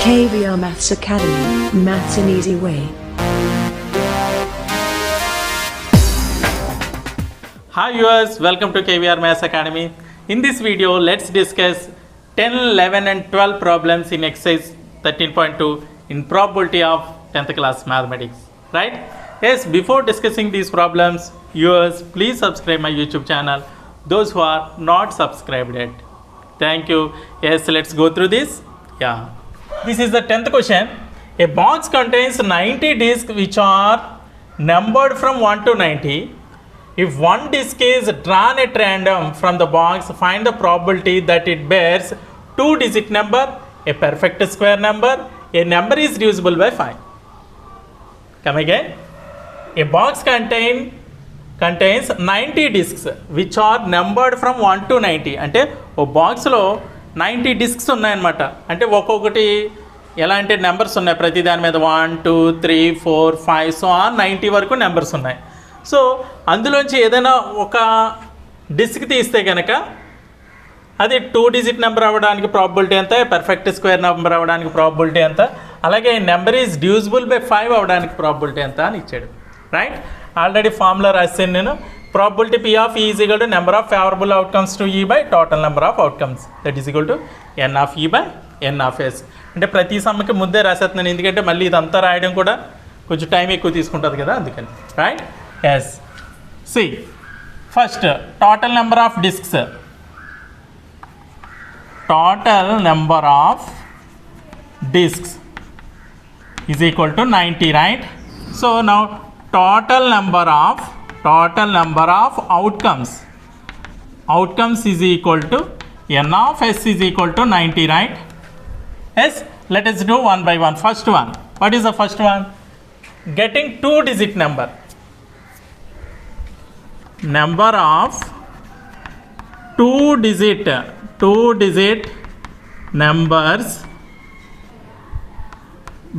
KVR Maths Academy, Maths an easy way. Hi viewers, welcome to KVR Maths Academy. In this video, let's discuss 10, 11 and 12 problems in exercise 13.2 in probability of 10th class mathematics. Right? Yes, before discussing these problems, viewers, please subscribe my YouTube channel. Those who are not subscribed yet. Thank you. Yes, let's go through this. Yeah. This is the 10th question. A box contains 90 discs which are numbered from 1 to 90. If one disc is drawn at random from the box, find the probability that it bears 2-digit number, a perfect square number, a number is divisible by 5. Come again. A box contains 90 discs which are numbered from 1 to 90. అంటే ఓ బాక్స్లో 90 discs ఉన్నాయన్నమాట. అంటే ఒక్కొక్కటి ఎలా అంటే numbers ఉన్నాయి, ప్రతి దాని మీద 1 2 3 4 5 సో 90 వరకు నెంబర్స్ ఉన్నాయి. సో అందులోంచి ఏదైనా ఒక డిస్క్ తీస్తే కనుక అది 2-digit నెంబర్ అవ్వడానికి ప్రాబిలిటీ ఎంత, పర్ఫెక్ట్ స్క్వేర్ నెంబర్ అవ్వడానికి ప్రాబిలిటీ ఎంత, అలాగే నెంబర్ ఈజ్ డివిజిబుల్ బై 5 అవ్వడానికి ప్రాబిలిటీ ఎంత అని ఇచ్చాడు. రైట్, ఆల్రెడీ ఫార్ములా రాశాను నేను. Probability P of E is equal to number of favorable outcomes to E by total number of outcomes, that is equal to N of E by N of S. అంటే ప్రతి సమ్మకి ముందే రాసేస్తున్నాను, ఎందుకంటే మళ్ళీ ఇదంతా రాయడం కూడా కొంచెం టైం ఎక్కువ తీసుకుంటుంది కదా, అందుకని. Right, yes. See first total number of discs. Total number of discs is equal to 90, right? So now total number of outcomes is equal to N of S is equal to 90, right? Yes, let us do one by one. First one, what is the first one? Getting 2-digit number of 2-digit numbers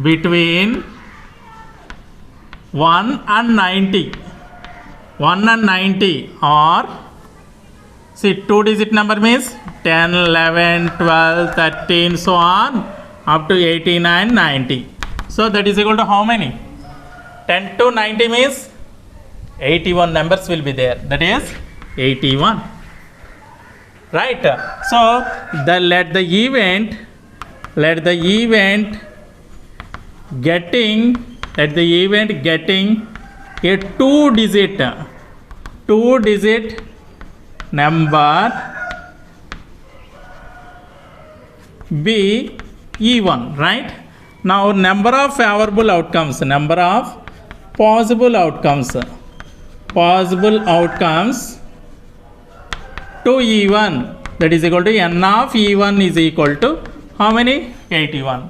between 1 and 90 or see 2-digit number means 10 11 12 13 so on up to 89 90. So that is equal to how many? 10 to 90 means 81 numbers will be there, that is 81. Right, so let the event getting a 2-digit number be E1, right? Now number of favorable outcomes, number of possible outcomes to E1, that is equal to N of E1 is equal to how many? 81.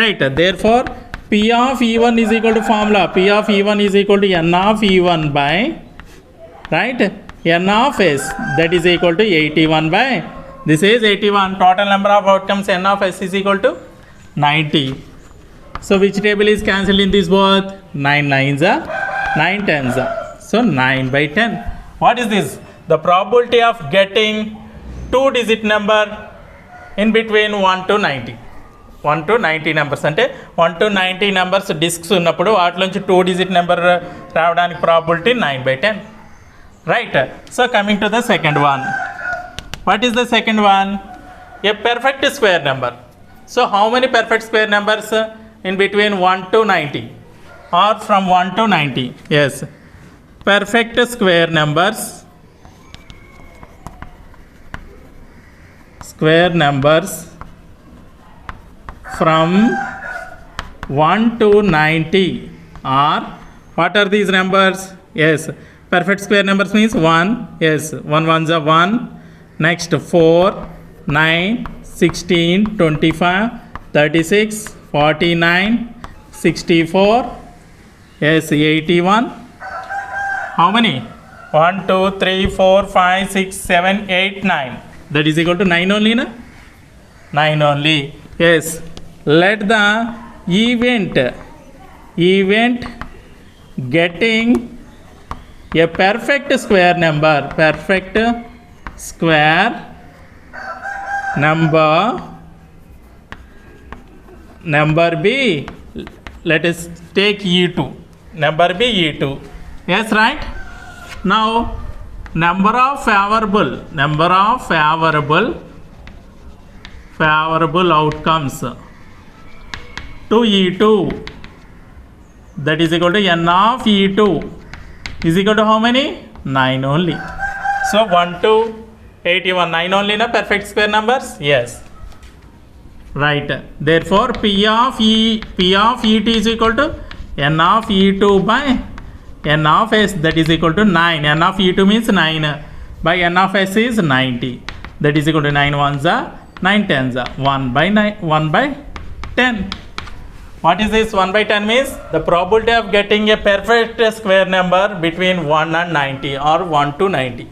Right, therefore P of E1 is equal to formula P of E1 is equal to N of E1 by, right, N of S, that is equal to 81 by, this is 81. Total number of outcomes N of S is equal to 90. So which table is cancelled in this both? 9 9s are 9 10s are, so 9 by 10. What is this? The probability of getting 2-digit number in between 1 to 90. 1 to 90 numbers అంటే 1 to 90 numbers discs ఉన్నప్పుడు వాటిలోంచి 2-digit number రావడానికి probability 9 by 10. Right, so coming to the second one. What is the second one? A perfect square number. So how many perfect square numbers in between 1 to 90 are from 1 to 90? Yes, perfect square numbers from 1 to 90 or what are these numbers? Yes, perfect square numbers means 1. Yes, 1 ones are 1, next 4 9 16 25 36 49 64, yes 81. How many? 1 2 3 4 5 6 7 8 9, that is equal to 9 only, na? 9 only. Yes, let the event getting a perfect square number number B, let us take E2. Number B, E2. Yes, right? Now, number of favorable outcomes to E2, that is equal to n of E2 is equal to how many? 9 only. So 1 to 81, 9 only na perfect square numbers? Yes. Right. Therefore, P of E2 is equal to n of E2 by n of S, that is equal to 9. N of E2 means 9 by n of S is 90. That is equal to 9 ones are 9 tens are 1 by 9, 1 by 10. What is this? 1 by 10 means the probability of getting a perfect square number between 1 and 90 or 1 to 90.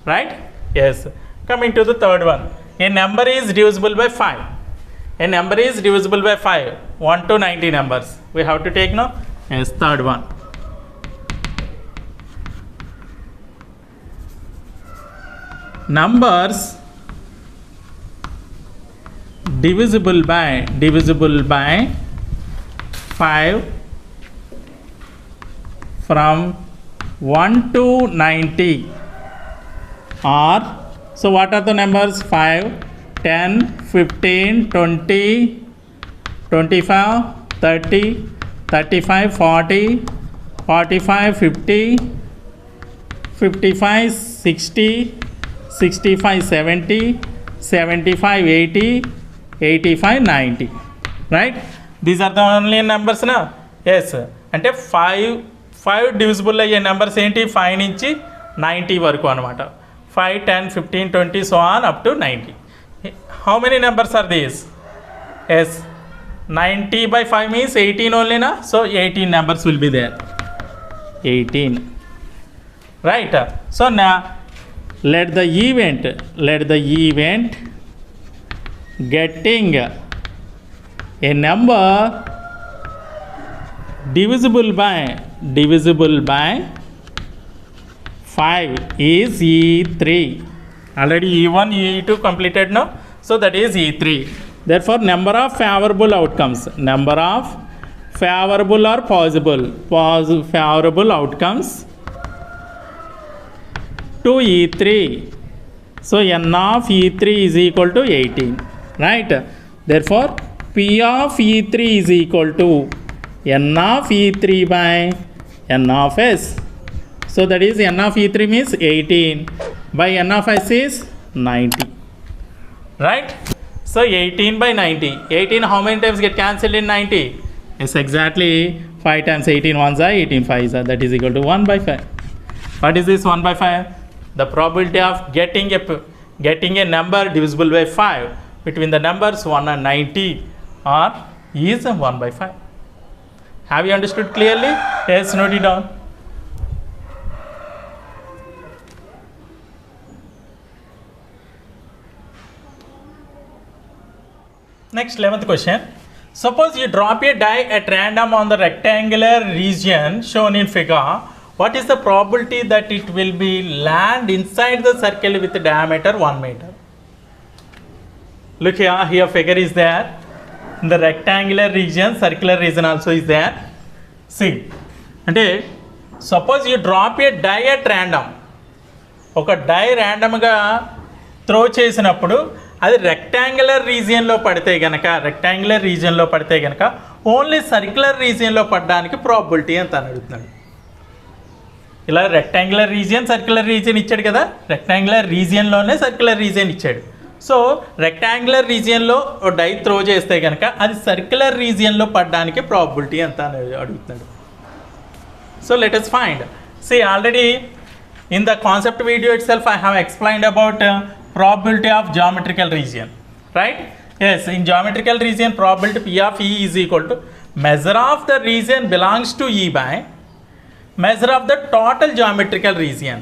Right? Yes. Coming to the third one. A number is divisible by 5. A number is divisible by 5. 1 to 90 numbers. We have to take now? Yes, third one. Numbers divisible by 5 from 1 to 90 are, so what are the numbers? 5, 10, 15, 20, 25, 30, 35, 40, 45, 50, 55, 60, 65, 70, 75, 80, 85, 90. Right? These are the only numbers na? Yes. అంటే 5 divisible అయ్యే numbers ఏంటి? 5 నుంచి 90 వరకు అనమాట. 5, 10, 15, 20, so on up to 90. How many numbers are these? Yes. 90 by 5 means 18 only na? So 18 numbers will be there. 18. Right? So now let the event getting a number divisible by 5 is E3. Already E1, E2 completed now, so that is E3. Therefore, number of favorable outcomes, number of favorable or favorable outcomes to E3. So n of E3 is equal to 18. Right? Therefore, P of E3 is equal to n of E3 by n of S. So that is n of E3 means 18 by n of S is 90. Right? So 18 by 90. 18 how many times get cancelled in 90? Yes, exactly 5 times 18 ones are 18 5s are, that is equal to 1 by 5. What is this 1 by 5? The probability of getting a number divisible by 5 between the numbers 1 and 90 is 1 by 5. Have you understood clearly? Yes, note it down. Next, 11th question. Suppose you drop a die at random on the rectangular region shown in figure. What is the probability that it will be land inside the circle with a diameter 1 meter? Look here figure is there. In the rectangular region, circular region also is there. See, అంటే suppose you drop a die at random. ఒక die ర్యాండమ్గా throw చేసినప్పుడు అది rectangular రీజియన్లో పడితే కనుక only circular రీజియన్లో పడడానికి probability ఎంత అని అడుగుతున్నాడు. ఇలా రెక్టాంగులర్ రీజియన్ సర్క్యులర్ రీజియన్ ఇచ్చాడు కదా, రెక్టాంగులర్ రీజియన్లోనే సర్క్యులర్ రీజియన్ ఇచ్చాడు. సో రెక్టాంగులర్ రీజియన్లో డై త్రో చేస్తే కనుక అది సర్క్యులర్ రీజియన్లో పడడానికి ప్రాబిలిటీ ఎంత అని అడుగుతున్నాడు. So let us find. See, already in the concept video itself I have explained about probability of geometrical region, right? Yes, in geometrical region probability P of E is equal to measure of the region belongs to E by measure of the total geometrical region.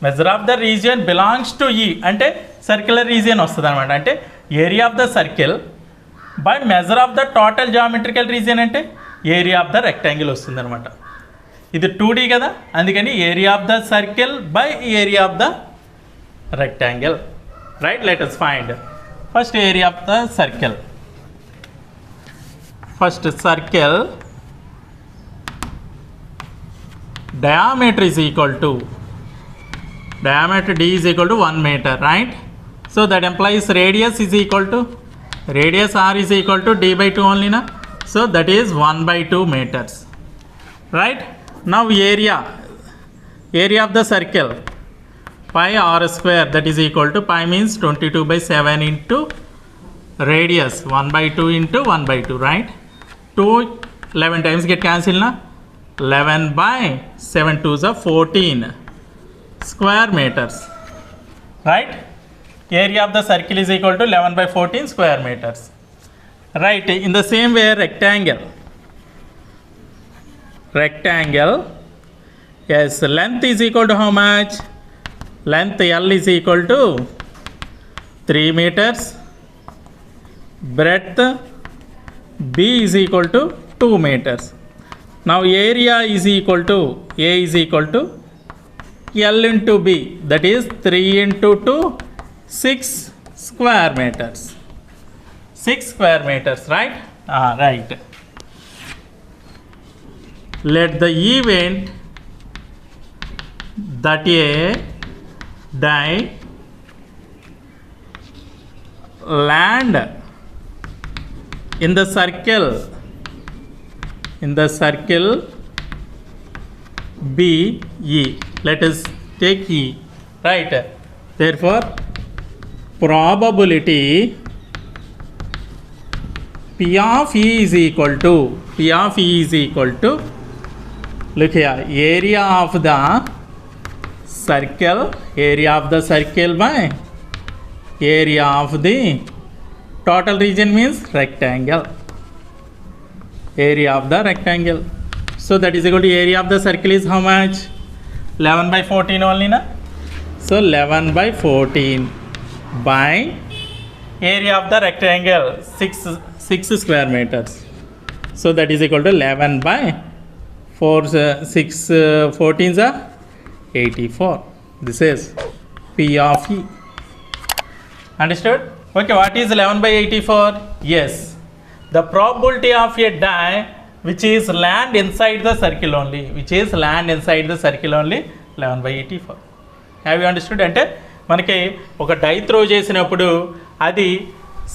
Measure of the region belongs to E అంటే circular region వస్తుంది అనమాట. అంటే area of the circle by measure of the total geometrical region అంటే area of the rectangle వస్తుంది అనమాట. ఇది 2D కదా, అందుకని area of the circle by area of the rectangle. Right? Let us find first area of the circle. first circle diameter is equal to diameter d is equal to 1 meter, right? So that implies radius is equal to radius r is equal to d by 2 only na, so that is 1 by 2 meters, right? Now area of the circle pi r square, that is equal to pi means 22 by 7 into radius 1 by 2 into 1 by 2, right? 2 11 times get cancelled na, 11 by 7 2s are 14 square meters, right? Area of the circle is equal to 11 by 14 square meters, right? In the same way rectangle, yes, length is equal to how much? Length L is equal to 3 meters, breadth B is equal to 2 meters. Now area is equal to A is equal to L into B, that is 3 into 2 6 square meters. 6 square meters, right? Right. Let the event that a die land in the circle B E. Let us take E, right? Therefore probability P of E is equal to look here, area of the circle by area of the total region means rectangle, area of the rectangle. So that is equal to area of the circle is how much? 11 by 14 only na, so 11 by 14 by area of the rectangle 6 square meters, so that is equal to 11 by 6 14s are 84. This is P of E. Understood? Okay, what is 11 by 84? Yes, the probability of a die which is land inside the circle only, 11 by 84. Have you understood? అంటే మనకి ఒక die throw చేసినప్పుడు అది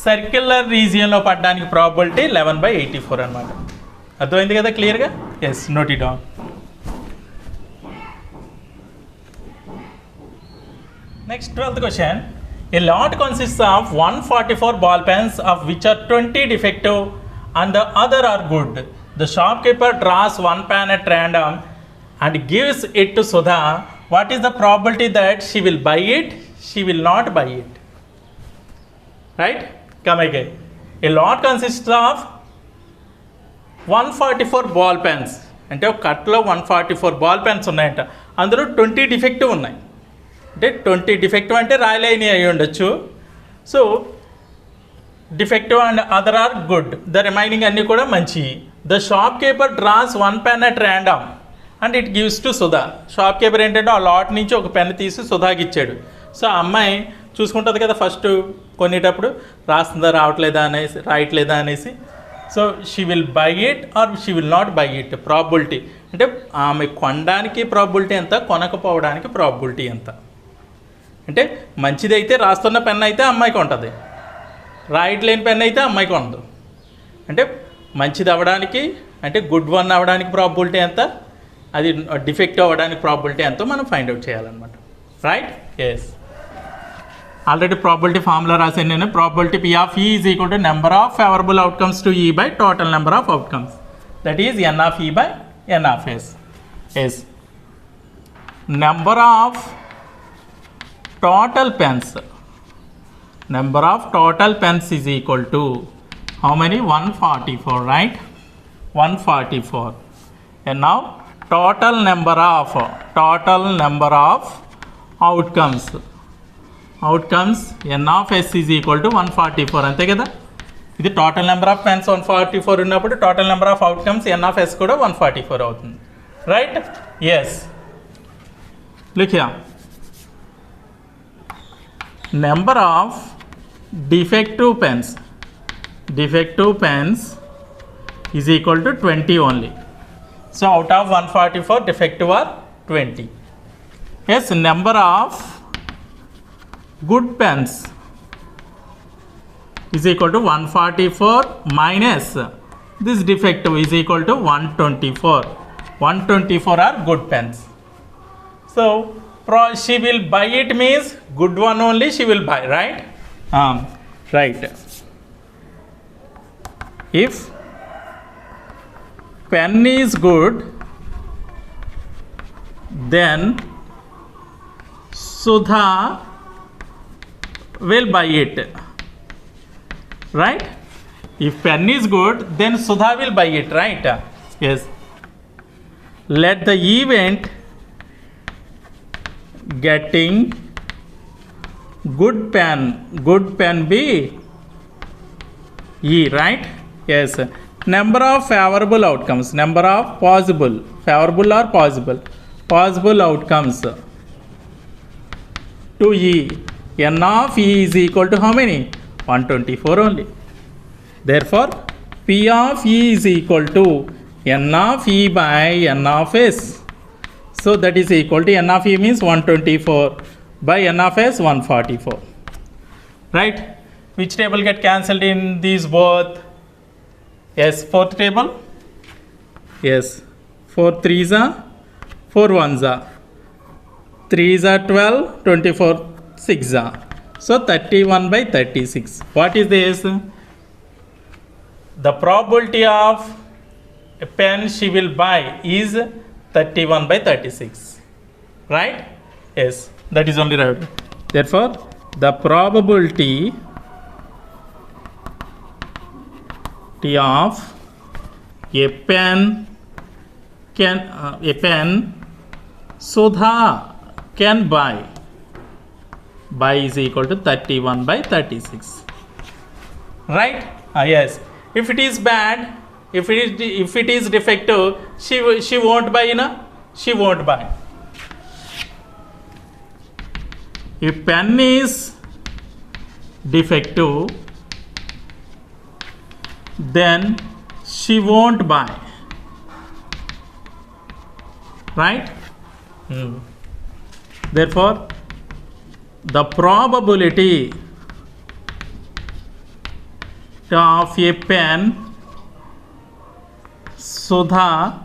circular రీజియన్లో పడడానికి probability 11 by 84 అనమాట. అర్థమైంది కదా క్లియర్గా? Yes, note it down. Next 12th question. A lot consists of 144 ball pens of which are 20 defective and the other are good. The shopkeeper draws one pen at random and gives it to Sudha. What is the probability that she will buy it? She will not buy it. Right? Come again. A lot consists of 144 ball pens. అంటే ఒక కట్లో 144 ball pens ఉన్నాయంట, అందులో 20 defective ఉన్నాయి. అంటే 20 defective అంటే రాయలేని అయి ఉండొచ్చు. So defective and other are good, the remaining అన్నీ కూడా మంచి. The shopkeeper draws one pen at random and it gives to Sudha. Shopkeeper ఏంటంటే ఆ లాట్ నుంచి ఒక పెన్ తీసి సుధాకి ఇచ్చాడు. సో ఆ అమ్మాయి చూసుకుంటుంది కదా ఫస్ట్ కొనేటప్పుడు రాస్తుందా రాయట్లేదా అనేసి. So she will buy it or she will not by it. Probability అంటే ఆమె కొనడానికి ప్రాబిలిటీ ఎంత, కొనకపోవడానికి ప్రాబిలిటీ ఎంత. అంటే మంచిదైతే రాస్తున్న పెన్ అయితే అమ్మాయికి ఉంటుంది, రాయట్లేని పెన్ అయితే అమ్మాయికి ఉండదు. అంటే మంచిది అవ్వడానికి అంటే గుడ్ వన్ అవ్వడానికి ప్రాబిలిటీ ఎంత, అది డిఫెక్ట్ అవ్వడానికి ప్రాబిలిటీ ఎంతో మనం ఫైండ్ అవుట్ చేయాలన్నమాట. Right? Yes, already probability formula రాశాను నేను. Probability P of E is equal to number of favourable outcomes to E by total number of outcomes, that is N of E by N of S. Yes, number of total pens is equal to how many? 144, right? 144. And now total number of outcomes N of S is equal to 144. అంతే కదా? ఇది total number of pens 144 ఉన్నప్పుడు total number of outcomes N of S కూడా 144 అవుతుంది. Right? Yes. Look here, number of defective pens is equal to 20 only. So out of 144, defective are 20. Yes, number of good pens is equal to 144 minus this defective is equal to 124. 124 are good pens. So she will buy it means good one only she will buy, right? Right. If pen is good, then Sudha will buy it, right? If pen is good, then Sudha will buy it, right? Yes. Let the event getting good pen be E, right? Yes. Number of favorable outcomes, number of possible, favorable or possible outcomes to E. N of E is equal to how many? 124 only. Therefore, P of E is equal to N of E by N of S. So that is equal to N of E means 124 by N of S 144. Right? Which table get cancelled in these both? Yes, fourth table. Yes, 4 3s are 4 1s are 3s are 12, 24 6 are. So 31 by 36. What is this? The probability of a pen she will buy is 31 by 36. Right? Yes, that is only right. Therefore, the probability of a pen Sudha can buy is equal to 31 by 36. Right? Yes. If it is bad, if it is defective, she won't buy, she won't buy. If pen is defective, then she won't buy, right? Therefore, the probability of a pen Sudha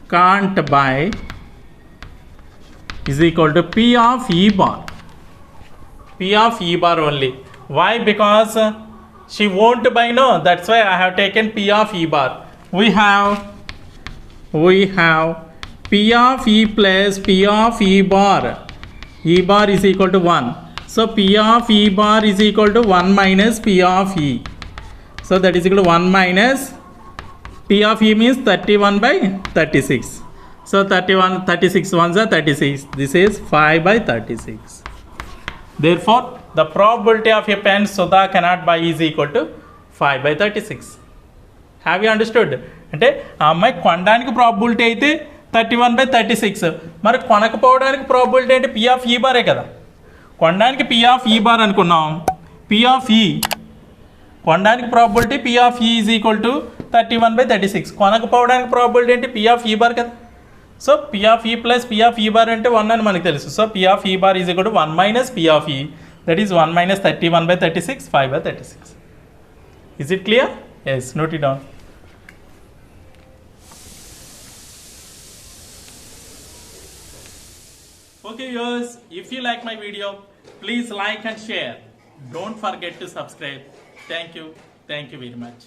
can't buy is equal to P of E bar. P of E bar only. Why? Because she won't buy, no, that's why I have taken P of E bar. We have P of E plus P of E bar. E bar is equal to 1. So P of E bar is equal to 1 minus P of E. So that is equal to 1 minus P of E means 31 by 36. So 36 ones are 36. This is 5 by 36. Therefore, the probability of a pen Sudha cannot buy is equal to 5 by 36. Have you understood? అంటే ఆ అమ్మాయి కొనడానికి probability అయితే 31 by 36. మరి కొనకపోవడానికి probability అంటే P of E బారే కదా. కొనడానికి P of E బార్ అనుకున్నాం. P of E కొనడానికి probability P of E is equal to 31 by 36. కొనకపోవడానికి ప్రాబిలిటీ ఏంటి? P of E బార్ కదా. So P of E plus P of E bar అంటే 1 అని మనకు తెలుసు. So P of E bar is equal to 1 minus P of E. That is 1 minus 31 by 36, 5 by 36. Is it clear? Yes, note it down. Okay viewers, if you like my video, please like and share. Don't forget to subscribe. Thank you very much.